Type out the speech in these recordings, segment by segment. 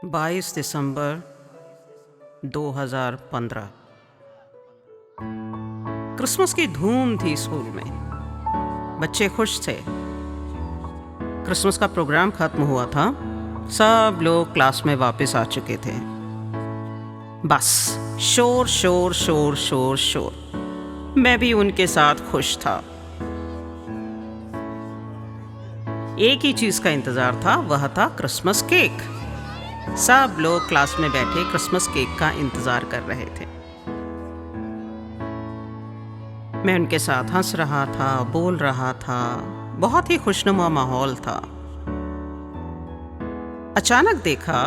22 दिसंबर 2015। Christmas की धूम थी स्कूल में। बच्चे खुश थे। क्रिसमस का प्रोग्राम खत्म हुआ था। सब लोग क्लास में वापस आ चुके थे। बस शोर शोर शोर शोर शोर। मैं भी उनके साथ खुश था। एक ही चीज का इंतजार था, वह था क्रिसमस केक। सब लोग क्लास में बैठे क्रिसमस केक का इंतजार कर रहे थे। मैं उनके साथ हंस रहा था, बोल रहा था। बहुत ही खुशनुमा माहौल था। अचानक देखा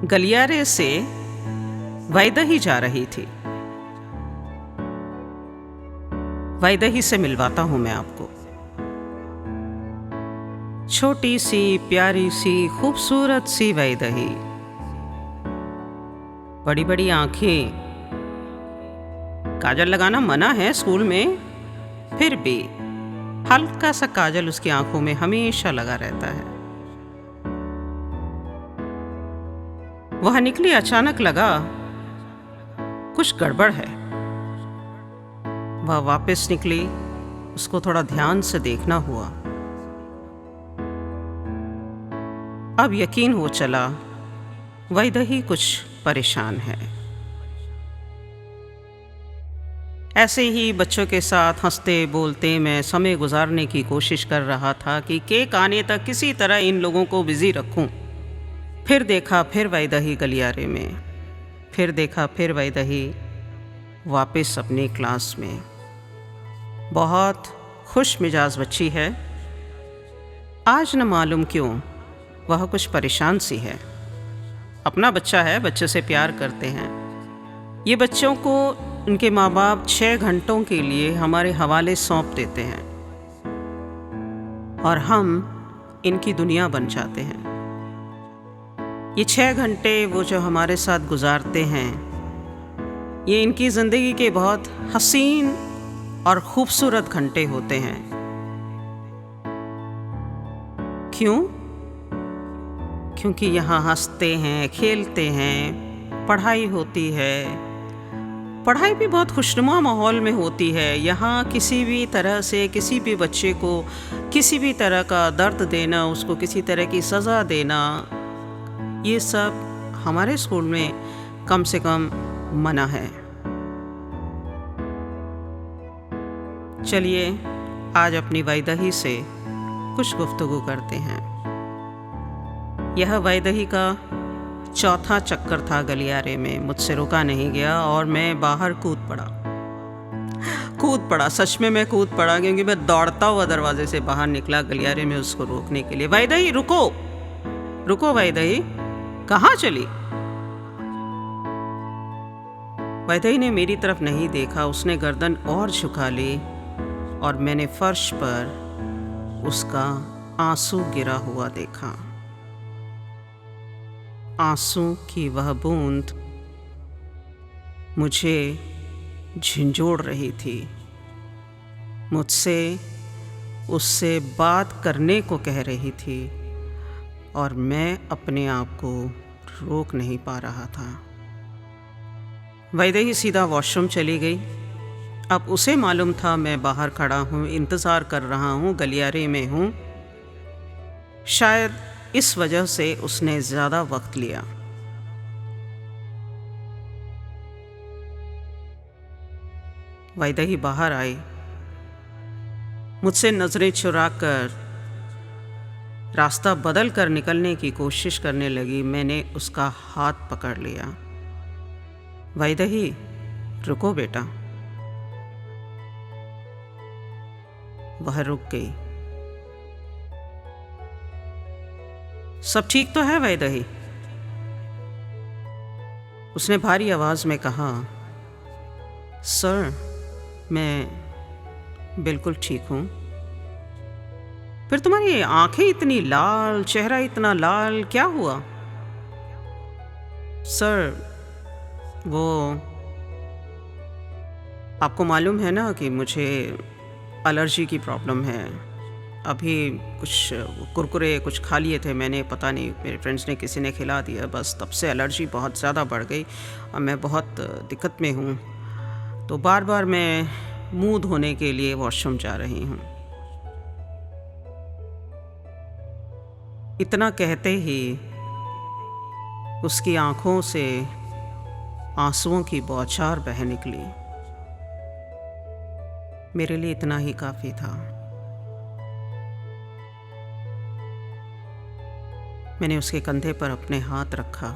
गलियारे से वैदेही जा रही थी। वैदेही से मिलवाता हूं मैं आपको। छोटी सी, प्यारी सी, खूबसूरत सी वैदेही। बड़ी बड़ी आंखें। काजल लगाना मना है स्कूल में, फिर भी हल्का सा काजल उसकी आंखों में हमेशा लगा रहता है। वह निकली, अचानक लगा कुछ गड़बड़ है। वह वापस निकली, उसको थोड़ा ध्यान से देखना हुआ। अब यकीन हो चला वैदेही कुछ परेशान है। ऐसे ही बच्चों के साथ हंसते बोलते मैं समय गुजारने की कोशिश कर रहा था कि केक आने तक किसी तरह इन लोगों को बिजी रखूं। फिर देखा फिर वैदेही गलियारे में। फिर देखा फिर वैदेही वापस अपनी क्लास में। बहुत खुश मिजाज बच्ची है। आज न मालूम क्यों वह कुछ परेशान सी है। अपना बच्चा है, बच्चे से प्यार करते हैं। ये बच्चों को उनके माँ बाप 6 घंटों के लिए हमारे हवाले सौंप देते हैं और हम इनकी दुनिया बन जाते हैं। ये 6 घंटे वो जो हमारे साथ गुजारते हैं, ये इनकी ज़िंदगी के बहुत हसीन और खूबसूरत घंटे होते हैं। क्यों? क्योंकि यहाँ हंसते हैं, खेलते हैं, पढ़ाई होती है। पढ़ाई भी बहुत खुशनुमा माहौल में होती है। यहाँ किसी भी तरह से किसी भी बच्चे को किसी भी तरह का दर्द देना, उसको किसी तरह की सज़ा देना, ये सब हमारे स्कूल में कम से कम मना है। चलिए आज अपनी वैदेही से कुछ गुफ्तगू करते हैं। यह वैदेही का चौथा चक्कर था गलियारे में। मुझसे रुका नहीं गया और मैं बाहर कूद पड़ा। सच में मैं कूद पड़ा, क्योंकि मैं दौड़ता हुआ दरवाजे से बाहर निकला गलियारे में उसको रोकने के लिए। वैदेही रुको, रुको वैदेही, कहाँ चली? वैदेही ने मेरी तरफ नहीं देखा। उसने गर्दन और झुका ली और मैंने फर्श पर उसका आंसू गिरा हुआ देखा। आंसू की वह बूंद मुझे झंझोड़ रही थी। मुझसे उससे बात करने को कह रही थी और मैं अपने आप को रोक नहीं पा रहा था। वैदेही सीधा वॉशरूम चली गई। अब उसे मालूम था मैं बाहर खड़ा हूँ, इंतज़ार कर रहा हूँ, गलियारे में हूँ। शायद इस वजह से उसने ज़्यादा वक्त लिया। वैदेही बाहर आई, मुझसे नज़रें चुराकर रास्ता बदल कर निकलने की कोशिश करने लगी। मैंने उसका हाथ पकड़ लिया। वैदेही रुको बेटा। वह रुक गई। सब ठीक तो है वैदेही? उसने भारी आवाज में कहा। सर, मैं बिल्कुल ठीक हूं। फिर तुम्हारी आंखें इतनी लाल, चेहरा इतना लाल, क्या हुआ? सर, वो आपको मालूम है ना कि मुझे एलर्जी की प्रॉब्लम है। अभी कुछ कुरकुरे कुछ खा लिए थे मैंने, पता नहीं मेरे फ्रेंड्स ने किसी ने खिला दिया, बस तब से एलर्जी बहुत ज़्यादा बढ़ गई और मैं बहुत दिक्कत में हूँ। तो बार बार मैं मुँह धोने के लिए वॉशरूम जा रही हूँ। इतना कहते ही उसकी आंखों से आंसुओं की बौछार बह निकली। मेरे लिए इतना ही काफ़ी था। मैंने उसके कंधे पर अपने हाथ रखा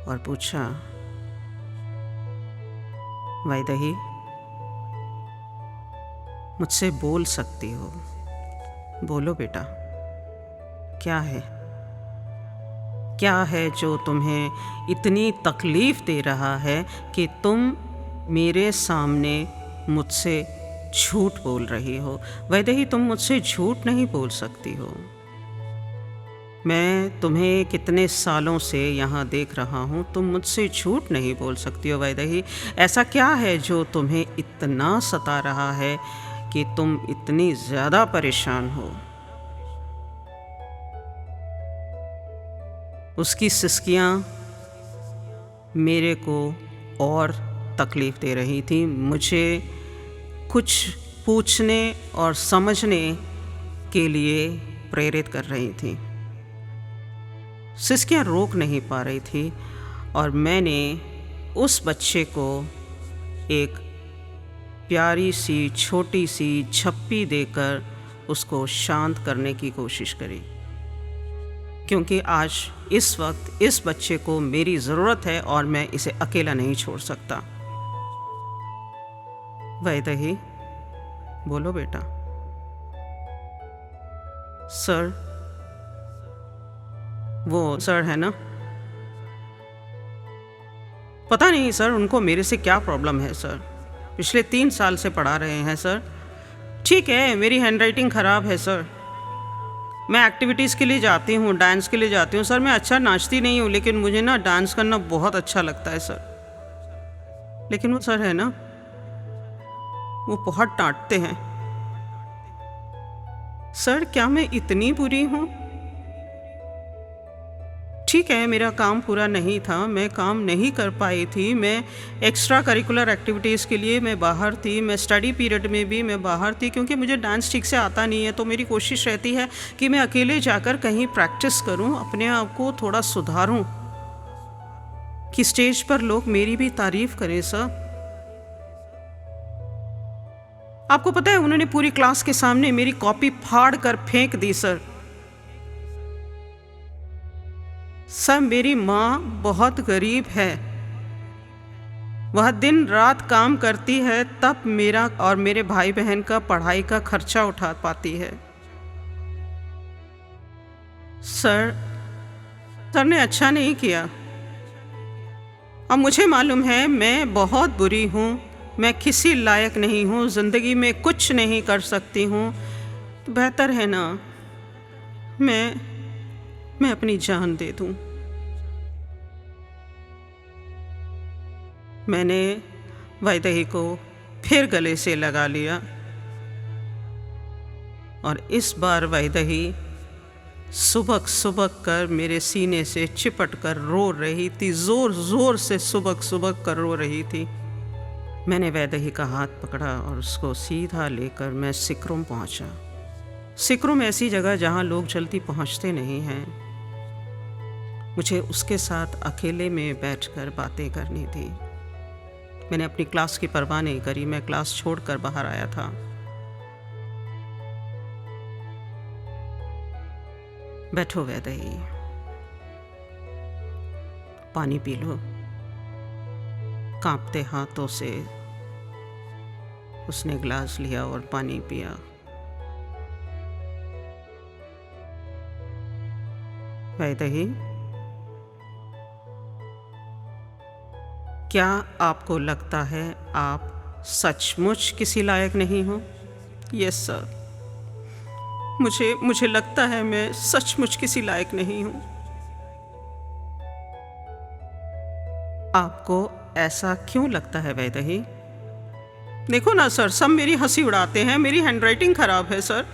और पूछा, वैदेही, मुझसे बोल सकती हो? बोलो बेटा, क्या है? क्या है जो तुम्हें इतनी तकलीफ़ दे रहा है कि तुम मेरे सामने मुझसे झूठ बोल रही हो? वैदेही, तुम मुझसे झूठ नहीं बोल सकती हो। मैं तुम्हें कितने सालों से यहाँ देख रहा हूँ, तुम मुझसे झूठ नहीं बोल सकती हो वैदेही। ऐसा क्या है जो तुम्हें इतना सता रहा है कि तुम इतनी ज़्यादा परेशान हो? उसकी सिसकियाँ मेरे को और तकलीफ़ दे रही थी, मुझे कुछ पूछने और समझने के लिए प्रेरित कर रही थी। सिसकियाँ रोक नहीं पा रही थी और मैंने उस बच्चे को एक प्यारी सी छोटी सी झप्पी देकर उसको शांत करने की कोशिश करी, क्योंकि आज इस वक्त इस बच्चे को मेरी ज़रूरत है और मैं इसे अकेला नहीं छोड़ सकता। वैदेही, बोलो बेटा। सर, वो सर है ना, पता नहीं सर उनको मेरे से क्या प्रॉब्लम है सर, पिछले 3 साल से पढ़ा रहे हैं सर। ठीक है, मेरी हैंडराइटिंग ख़राब है सर, मैं एक्टिविटीज़ के लिए जाती हूँ, डांस के लिए जाती हूँ सर। मैं अच्छा नाचती नहीं हूँ, लेकिन मुझे ना डांस करना बहुत अच्छा लगता है सर। लेकिन वो सर है ना, वो बहुत डांटते हैं सर। क्या मैं इतनी बुरी हूँ? ठीक है, मेरा काम पूरा नहीं था, मैं काम नहीं कर पाई थी, मैं एक्स्ट्रा करिकुलर एक्टिविटीज़ के लिए मैं बाहर थी, मैं स्टडी पीरियड में भी मैं बाहर थी, क्योंकि मुझे डांस ठीक से आता नहीं है। तो मेरी कोशिश रहती है कि मैं अकेले जाकर कहीं प्रैक्टिस करूं, अपने आप को थोड़ा सुधारूं, कि स्टेज पर लोग मेरी भी तारीफ़ करें सर। आपको पता है, उन्होंने पूरी क्लास के सामने मेरी कॉपी फाड़ कर फेंक दी सर। सर, मेरी माँ बहुत गरीब है, वह दिन रात काम करती है, तब मेरा और मेरे भाई बहन का पढ़ाई का खर्चा उठा पाती है। सर ने अच्छा नहीं किया। अब मुझे मालूम है मैं बहुत बुरी हूँ, मैं किसी लायक नहीं हूँ, ज़िंदगी में कुछ नहीं कर सकती हूँ। तो बेहतर है ना मैं अपनी जान दे दूँ। मैंने वैदेही को फिर गले से लगा लिया और इस बार वैदेही सुबक सुबक कर मेरे सीने से चिपट कर रो रही थी, ज़ोर ज़ोर से सुबक सुबक कर रो रही थी। मैंने वैदेही का हाथ पकड़ा और उसको सीधा लेकर मैं सिकरूम पहुंचा। सिकरूम ऐसी जगह जहां लोग जल्दी पहुंचते नहीं हैं। मुझे उसके साथ अकेले में बैठकर बातें करनी थी। मैंने अपनी क्लास की परवाह नहीं करी, मैं क्लास छोड़कर बाहर आया था। बैठो वैदेही, पानी पी लो। कांपते हाथों से उसने गिलास लिया और पानी पिया। वैदेही, क्या आपको लगता है आप सचमुच किसी लायक नहीं हो? यस सर, मुझे लगता है मैं सचमुच किसी लायक नहीं हूँ। आपको ऐसा क्यों लगता है वैदेही? देखो ना सर, सब मेरी हंसी उड़ाते हैं, मेरी हैंडराइटिंग खराब है सर।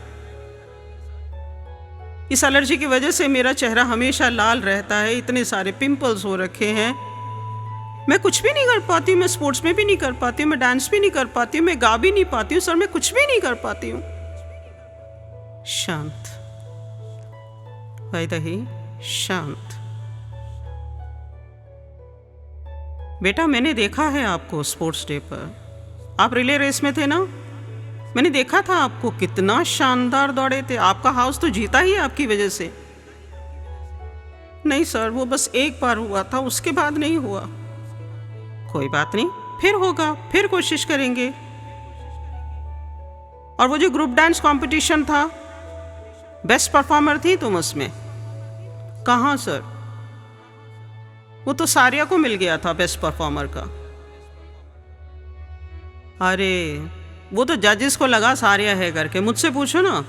इस एलर्जी की वजह से मेरा चेहरा हमेशा लाल रहता है, इतने सारे पिंपल्स हो रखे हैं। मैं कुछ भी नहीं कर पाती हूँ, मैं स्पोर्ट्स में भी नहीं कर पाती हूँ, मैं डांस भी नहीं कर पाती हूँ, मैं गा भी नहीं पाती हूँ सर, मैं कुछ भी नहीं कर पाती हूँ। शांत, वैदेही शांत। बेटा, मैंने देखा है आपको स्पोर्ट्स डे पर, आप रिले रेस में थे ना, मैंने देखा था आपको, कितना शानदार दौड़े थे। आपका हाउस तो जीता ही आपकी वजह से। नहीं सर, वो बस एक बार हुआ था, उसके बाद नहीं हुआ। कोई बात नहीं, फिर होगा, फिर कोशिश करेंगे। और वो जो ग्रुप डांस कंपटीशन था, बेस्ट परफॉर्मर थी तुम उसमें? कहाँ सर? वो तो सारिया को मिल गया था बेस्ट परफॉर्मर का। अरे वो तो जजेस को लगा सारिया है करके, मुझसे पूछो ना।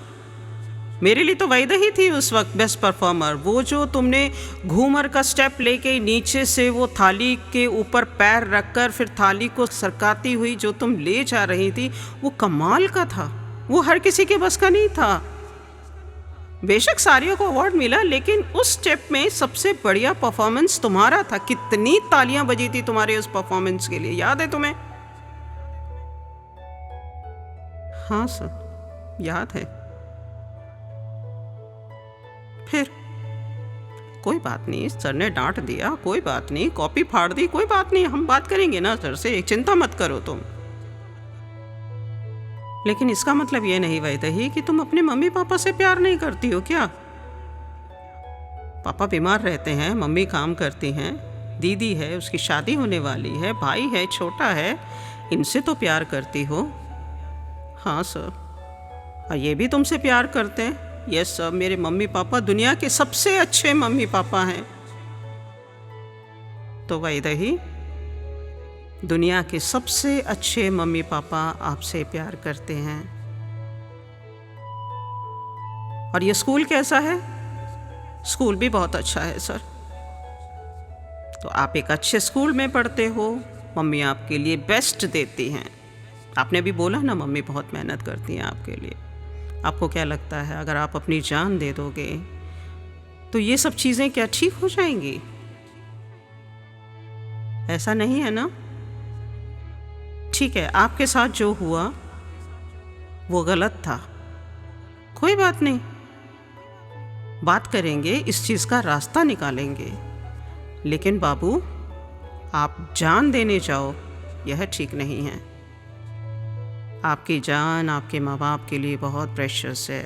मेरे लिए तो वैदेही थी उस वक्त बेस्ट परफॉर्मर। वो जो तुमने घूमर का स्टेप लेके नीचे से वो थाली के ऊपर पैर रखकर फिर थाली को सरकाती हुई जो तुम ले जा रही थी, वो कमाल का था। वो हर किसी के बस का नहीं था। बेशक सारिया को अवार्ड मिला, लेकिन उस स्टेप में सबसे बढ़िया परफॉर्मेंस तुम्हारा था। कितनी तालियां बजी थी तुम्हारे उस परफॉर्मेंस के लिए, याद है तुम्हें? हाँ सर, याद है। फिर कोई बात नहीं, सर ने डांट दिया, कोई बात नहीं, कॉपी फाड़ दी, कोई बात नहीं, हम बात करेंगे ना सर से, चिंता मत करो तुम। लेकिन इसका मतलब ये नहीं वैदेही कि तुम अपने मम्मी पापा से प्यार नहीं करती हो क्या? पापा बीमार रहते हैं, मम्मी काम करती हैं, दीदी है, उसकी शादी होने वाली है, भाई है, छोटा है, इनसे तो प्यार करती हो। हाँ सर, और ये भी तुमसे प्यार करते हैं। यस सर, मेरे मम्मी पापा दुनिया के सबसे अच्छे मम्मी पापा हैं। तो वैदेही, दुनिया के सबसे अच्छे मम्मी पापा आपसे प्यार करते हैं। और ये स्कूल कैसा है? स्कूल भी बहुत अच्छा है सर। तो आप एक अच्छे स्कूल में पढ़ते हो, मम्मी आपके लिए बेस्ट देती हैं। आपने भी बोला ना, मम्मी बहुत मेहनत करती हैं आपके लिए। आपको क्या लगता है, अगर आप अपनी जान दे दोगे तो ये सब चीज़ें क्या ठीक हो जाएंगी? ऐसा नहीं है ना? ठीक है, आपके साथ जो हुआ वो गलत था, कोई बात नहीं, बात करेंगे, इस चीज़ का रास्ता निकालेंगे। लेकिन बाबू, आप जान देने जाओ, यह ठीक नहीं है। आपकी जान आपके माँ बाप के लिए बहुत प्रेशियस है।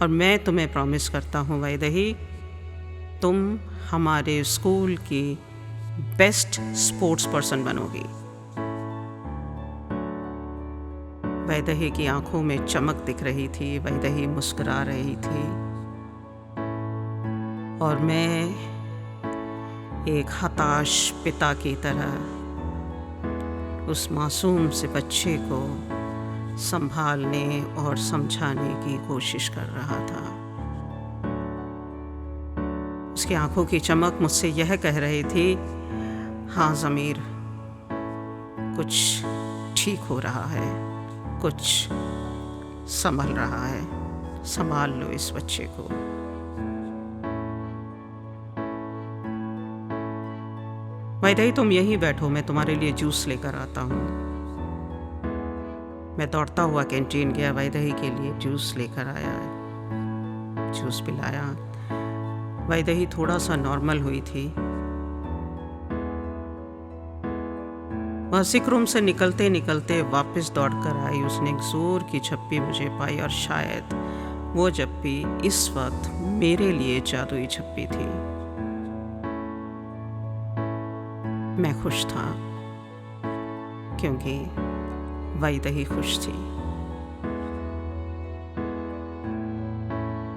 और मैं तुम्हें प्रॉमिस करता हूँ वैदेही, तुम हमारे स्कूल की बेस्ट स्पोर्ट्स पर्सन बनोगी। वैदेही की आंखों में चमक दिख रही थी, वैदेही मुस्कुरा रही थी। और मैं एक हताश पिता की तरह उस मासूम से बच्चे को संभालने और समझाने की कोशिश कर रहा था। उसकी आंखों की चमक मुझसे यह कह रही थी, हाँ ज़मीर, कुछ ठीक हो रहा है, कुछ संभल रहा है, संभाल लो इस बच्चे को। वैदेही, तुम यहीं बैठो, मैं तुम्हारे लिए जूस लेकर आता हूँ। मैं दौड़ता हुआ कैंटीन गया, वैदेही के लिए जूस लेकर आया, जूस पिलाया। वैदेही थोड़ा सा नॉर्मल हुई थी। वह सिक रूम से निकलते निकलते वापस दौड़कर आई। उसने एक जोर की झप्पी मुझे पाई, और शायद वो झप्पी इस वक्त मेरे लिए जादुई झप्पी थी। मैं खुश था क्योंकि वैदेही खुश थी।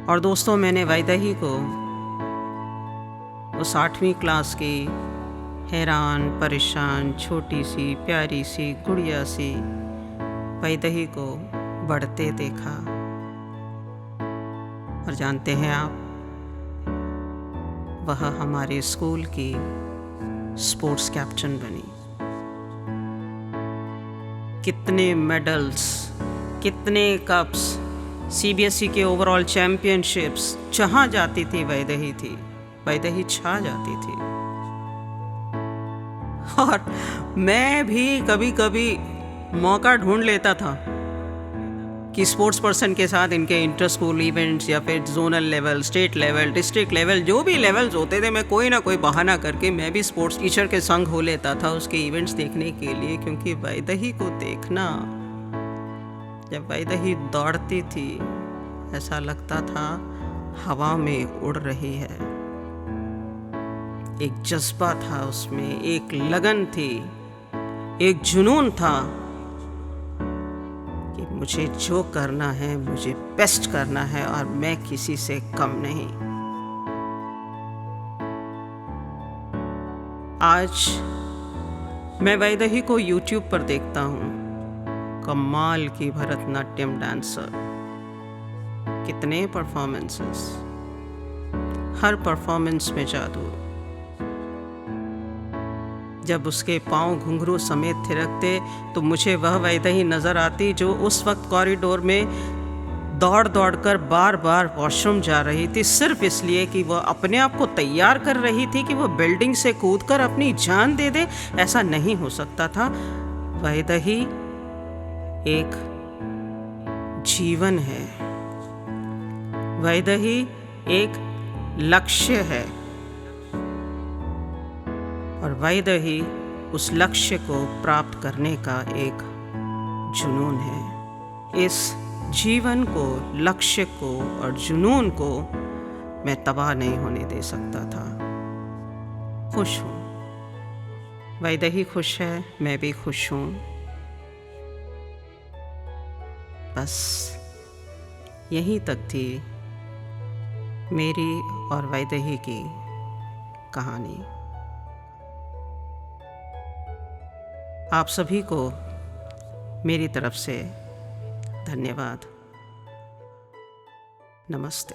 और दोस्तों, मैंने वैदेही को उस 8वीं क्लास की हैरान परेशान छोटी सी प्यारी सी गुड़िया सी वैदेही को बढ़ते देखा। और जानते हैं आप, वह हमारे स्कूल की स्पोर्ट्स कैप्टन बनी। कितने मेडल्स, कितने कप्स, सीबीएसई के ओवरऑल चैम्पियनशिप्स, जहाँ जाती थी वैदेही थी, वैदेही छा जाती थी। और मैं भी कभी कभी मौका ढूंढ लेता था कि स्पोर्ट्स पर्सन के साथ इनके इंटर स्कूल इवेंट्स या फिर zonal level, state level, district level, जो भी लेवल्स होते थे, मैं कोई ना कोई बहाना करके मैं भी स्पोर्ट्स टीचर के संग हो लेता था उसके इवेंट्स देखने के लिए। क्योंकि वैदेही को देखना, जब वैदेही दौड़ती थी ऐसा लगता था हवा में उड़ रही है। एक जज्बा था उसमें, एक लगन थी, एक जुनून था कि मुझे जो करना है मुझे बेस्ट करना है और मैं किसी से कम नहीं। आज मैं वैदेही को YouTube पर देखता हूँ, कमाल की भरतनाट्यम डांसर, कितने परफॉर्मेंसेस, हर परफॉर्मेंस में जादू। जब उसके पांव घुंघरू समेत थिरकते तो मुझे वह वैदेही नज़र आती जो उस वक्त कॉरिडोर में दौड़ दौड़ कर बार बार वॉशरूम जा रही थी, सिर्फ इसलिए कि वह अपने आप को तैयार कर रही थी कि वह बिल्डिंग से कूदकर अपनी जान दे दे। ऐसा नहीं हो सकता था। वैदेही एक जीवन है, वैदेही एक लक्ष्य है और वैदेही उस लक्ष्य को प्राप्त करने का एक जुनून है। इस जीवन को, लक्ष्य को और जुनून को मैं तबाह नहीं होने दे सकता था। खुश हूँ, वैदेही खुश है, मैं भी खुश हूँ। बस यहीं तक थी मेरी और वैदेही की कहानी। आप सभी को मेरी तरफ से धन्यवाद। नमस्ते।